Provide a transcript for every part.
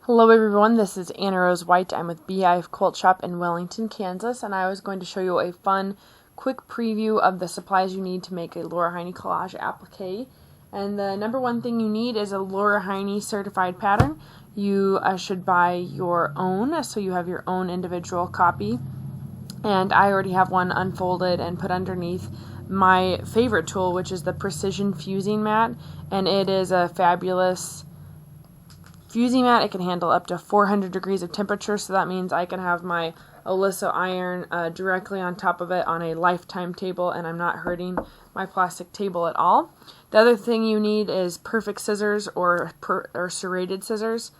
Hello everyone, this is Annarose White. I'm with Beehive Quilt Shop in Wellington, Kansas, and I was going to show you a fun, quick preview of the supplies you need to make a Laura Heine Collage Applique. And the number one thing you need is a Laura Heine certified pattern. You should buy your own, so you have your own individual copy. And I already have one unfolded and put underneath my favorite tool, which is the Precision Fusing Mat, and it is a fabulous fusing mat. It can handle up to 400 degrees of temperature, so that means I can have my Oliso iron directly on top of it on a lifetime table, and I'm not hurting my plastic table at all. The other thing you need is perfect scissors or serrated scissors.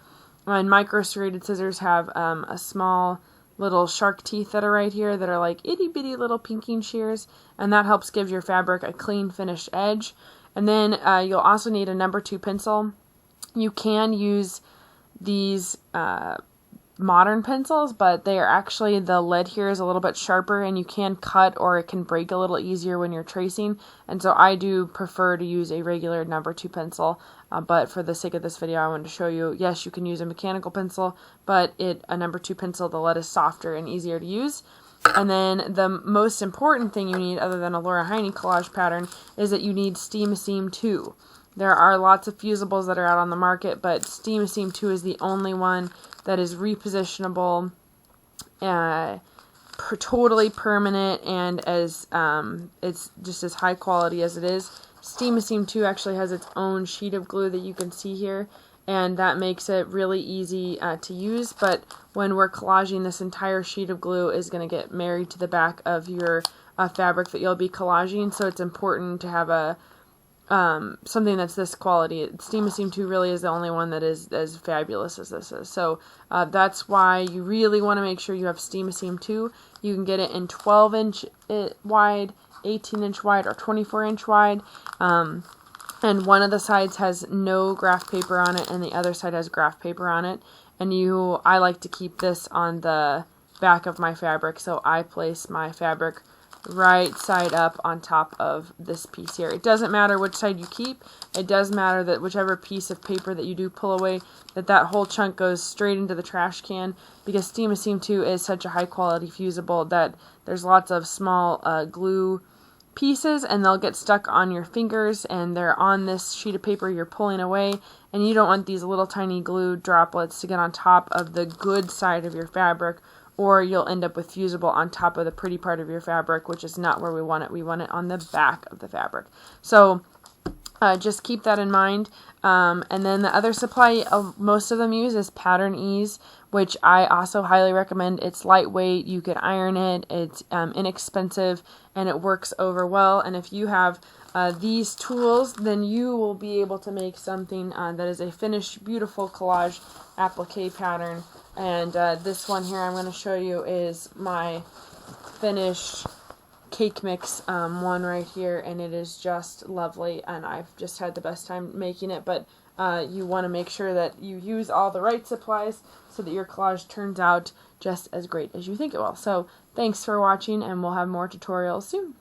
And micro serrated scissors have a small little shark teeth that are right here that are like itty bitty little pinking shears, and that helps give your fabric a clean finished edge. And then you'll also need a number 2 pencil. You can use these modern pencils, but they are actually, the lead here is a little bit sharper, and you can cut or it can break a little easier when you're tracing, and so I do prefer to use a regular number 2 pencil, but for the sake of this video I wanted to show you, yes, you can use a mechanical pencil, but a number 2 pencil, the lead is softer and easier to use. And then the most important thing you need, other than a Laura Heine collage pattern, is that you need Steam-A-Seam 2. There are lots of fusibles that are out on the market, but Steam-A-Seam 2 is the only one that is repositionable, totally permanent, and as it's just as high quality as it is. Steam-A-Seam 2 actually has its own sheet of glue that you can see here, and that makes it really easy to use, but when we're collaging, this entire sheet of glue is going to get married to the back of your fabric that you'll be collaging, so it's important to have a something that's this quality. Steam-A-Seam 2 really is the only one that is as fabulous as this is. So that's why you really want to make sure you have Steam-A-Seam 2. You can get it in 12-inch wide, 18-inch wide, or 24-inch wide. And one of the sides has no graph paper on it, and the other side has graph paper on it. And I like to keep this on the back of my fabric, so I place my fabric right side up on top of this piece here. It doesn't matter which side you keep. It does matter that whichever piece of paper that you do pull away, that whole chunk goes straight into the trash can, because Steam-A-Seam 2 is such a high quality fusible that there's lots of small glue pieces, and they'll get stuck on your fingers, and they're on this sheet of paper you're pulling away, and you don't want these little tiny glue droplets to get on top of the good side of your fabric, or you'll end up with fusible on top of the pretty part of your fabric, which is not where we want it. We want it on the back of the fabric. So just keep that in mind. And then the other supply most of them use is Pattern Ease, which I also highly recommend. It's lightweight, you can iron it, it's inexpensive, and it works over well. And if you have these tools, then you will be able to make something that is a finished, beautiful collage applique pattern. And this one here I'm going to show you is my finished cake mix one right here, and it is just lovely, and I've just had the best time making it. But you want to make sure that you use all the right supplies so that your collage turns out just as great as you think it will. So thanks for watching, and we'll have more tutorials soon.